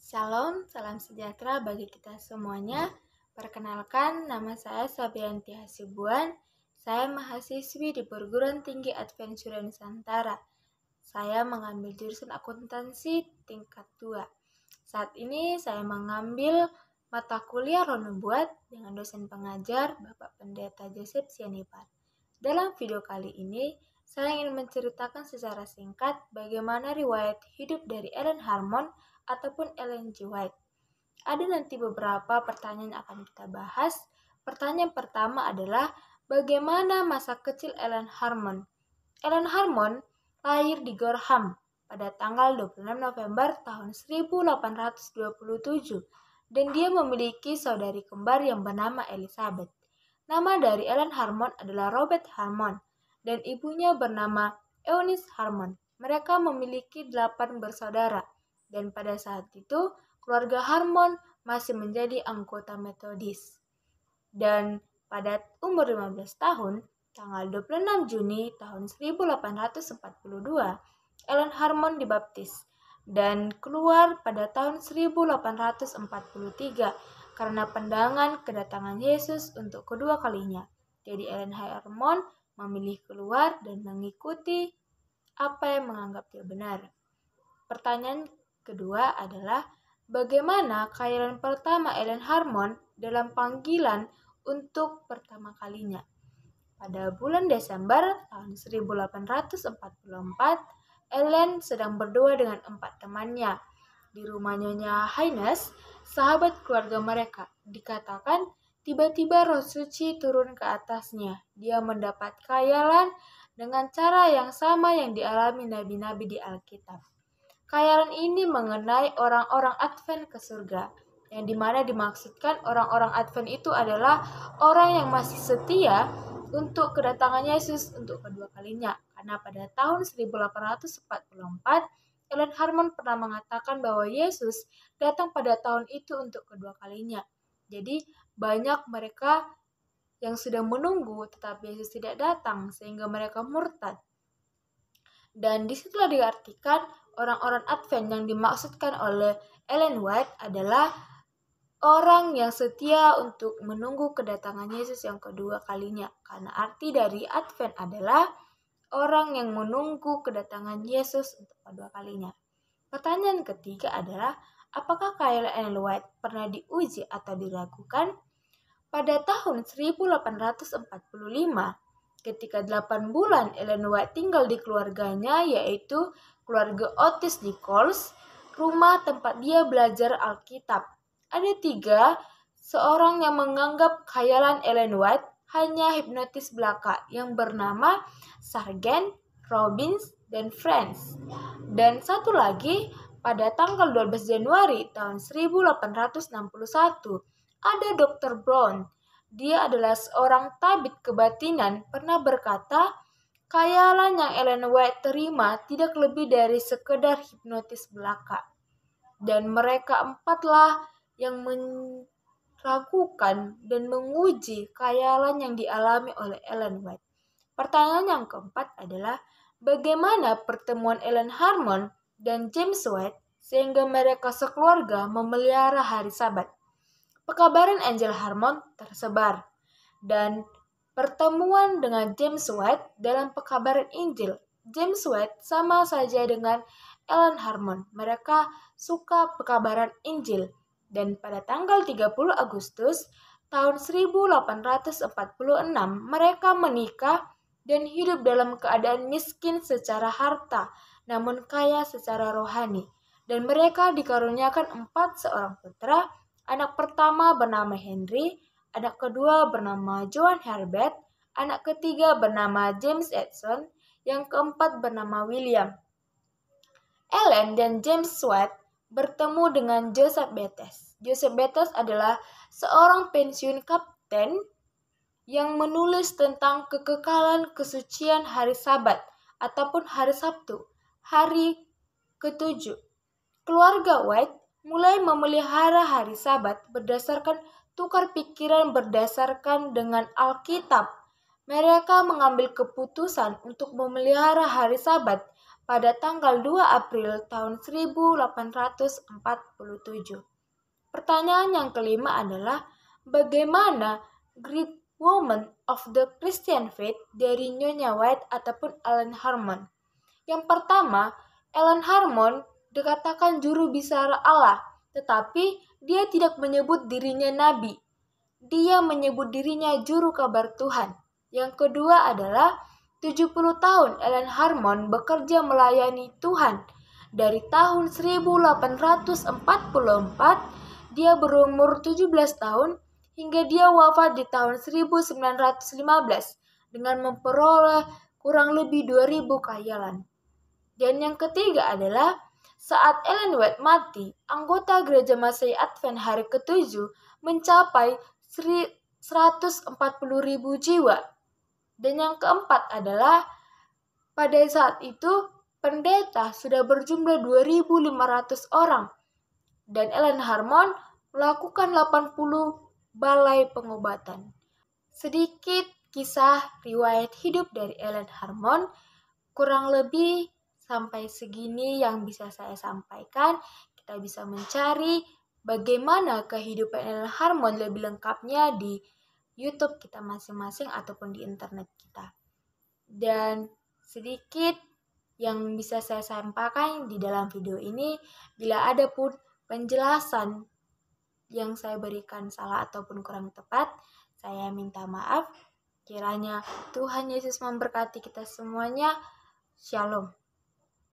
Shalom, salam sejahtera bagi kita semuanya. Perkenalkan, nama saya Sabianti Hasibuan. Saya mahasiswi di Perguruan Tinggi Adventure Nusantara. Saya mengambil jurusan akuntansi tingkat 2. Saat ini saya mengambil mata kuliah Roh Nubuat dengan dosen pengajar Bapak Pendeta Joseph Sianipar. Dalam video kali ini, saya ingin menceritakan secara singkat bagaimana riwayat hidup dari Ellen Harmon ataupun Ellen G. White. Ada nanti beberapa pertanyaan yang akan kita bahas. Pertanyaan pertama adalah bagaimana masa kecil Ellen Harmon? Ellen Harmon lahir di Gorham pada tanggal 26 November tahun 1827 dan dia memiliki saudari kembar yang bernama Elizabeth. Nama dari Ellen Harmon adalah Robert Harmon dan ibunya bernama Eunice Harmon. Mereka memiliki 8 bersaudara. Dan pada saat itu, keluarga Harmon masih menjadi anggota Metodis. Dan pada umur 15 tahun, tanggal 26 Juni tahun 1842, Ellen Harmon dibaptis dan keluar pada tahun 1843 karena pandangan kedatangan Yesus untuk kedua kalinya. Jadi Ellen Harmon memilih keluar dan mengikuti apa yang menganggap dia benar. Pertanyaan kedua adalah bagaimana kehadiran pertama Ellen Harmon dalam panggilan untuk pertama kalinya. Pada bulan Desember tahun 1844, Ellen sedang berdua dengan 4 temannya di rumah Nyonya Hines, sahabat keluarga mereka. Dikatakan tiba-tiba Roh Suci turun ke atasnya. Dia mendapat khayalan dengan cara yang sama yang dialami nabi-nabi di Alkitab. Khayalan ini mengenai orang-orang Advent ke surga, yang dimana dimaksudkan orang-orang Advent itu adalah orang yang masih setia untuk kedatangan Yesus untuk kedua kalinya. Karena pada tahun 1844, Ellen Harmon pernah mengatakan bahwa Yesus datang pada tahun itu untuk kedua kalinya. Jadi banyak mereka yang sudah menunggu tetapi Yesus tidak datang sehingga mereka murtad. Dan disitulah diartikan orang-orang Advent yang dimaksudkan oleh Ellen White adalah orang yang setia untuk menunggu kedatangan Yesus yang kedua kalinya. Karena arti dari Advent adalah orang yang menunggu kedatangan Yesus untuk kedua kalinya. Pertanyaan ketiga adalah, apakah kehadiran Ellen White pernah diuji atau diragukan? Pada tahun 1845, ketika 8 bulan Ellen White tinggal di keluarganya, yaitu keluarga Otis Nichols, rumah tempat dia belajar Alkitab. Ada 3 seorang yang menganggap khayalan Ellen White hanya hipnotis belaka yang bernama Sargent, Robbins, dan Friends. Dan satu lagi, pada tanggal 12 Januari tahun 1861, ada Dr. Brown. Dia adalah seorang tabib kebatinan pernah berkata, khayalan yang Ellen White terima tidak lebih dari sekedar hipnotis belaka. Dan mereka 4-lah yang meragukan dan menguji khayalan yang dialami oleh Ellen White. Pertanyaan yang keempat adalah, bagaimana pertemuan Ellen Harmon dan James White sehingga mereka sekeluarga memelihara hari Sabat? Pekabaran Angel Harmon tersebar, dan pertemuan dengan James White dalam pekabaran Injil. James White sama saja dengan Ellen Harmon. Mereka suka pekabaran Injil. Dan pada tanggal 30 Agustus tahun 1846, mereka menikah dan hidup dalam keadaan miskin secara harta, namun kaya secara rohani. Dan mereka dikaruniakan 4 seorang putra. Anak pertama bernama Henry, anak kedua bernama Joan Herbert, anak ketiga bernama James Edson, yang keempat bernama William. Ellen dan James White bertemu dengan Joseph Bates. Joseph Bates adalah seorang pensiun kapten yang menulis tentang kekekalan kesucian hari Sabat ataupun hari Sabtu, hari ke-7. Keluarga White mulai memelihara hari Sabat berdasarkan tukar pikiran berdasarkan dengan Alkitab. Mereka mengambil keputusan untuk memelihara hari Sabat pada tanggal 2 April tahun 1847. Pertanyaan yang kelima adalah, bagaimana Great Woman of the Christian Faith dari Nyonya White ataupun Ellen Harmon? Yang pertama, Ellen Harmon dikatakan juru bicara Allah, tetapi dia tidak menyebut dirinya nabi. Dia menyebut dirinya juru kabar Tuhan. Yang kedua adalah 70 tahun Ellen Harmon bekerja melayani Tuhan. Dari tahun 1844 dia berumur 17 tahun hingga dia wafat di tahun 1915 dengan memperoleh kurang lebih 2000 khayalan. Dan yang ketiga adalah saat Ellen White mati, anggota Gereja Masehi Advent hari ke-7 mencapai 140.000 jiwa. Dan yang keempat adalah pada saat itu pendeta sudah berjumlah 2.500 orang. Dan Ellen Harmon melakukan 80 balai pengobatan. Sedikit kisah riwayat hidup dari Ellen Harmon, kurang lebih sampai segini yang bisa saya sampaikan. Kita bisa mencari bagaimana kehidupan Ellen Harmon lebih lengkapnya di YouTube kita masing-masing ataupun di internet kita. Dan sedikit yang bisa saya sampaikan di dalam video ini, bila ada pun penjelasan yang saya berikan salah ataupun kurang tepat, saya minta maaf. Kiranya Tuhan Yesus memberkati kita semuanya. Shalom.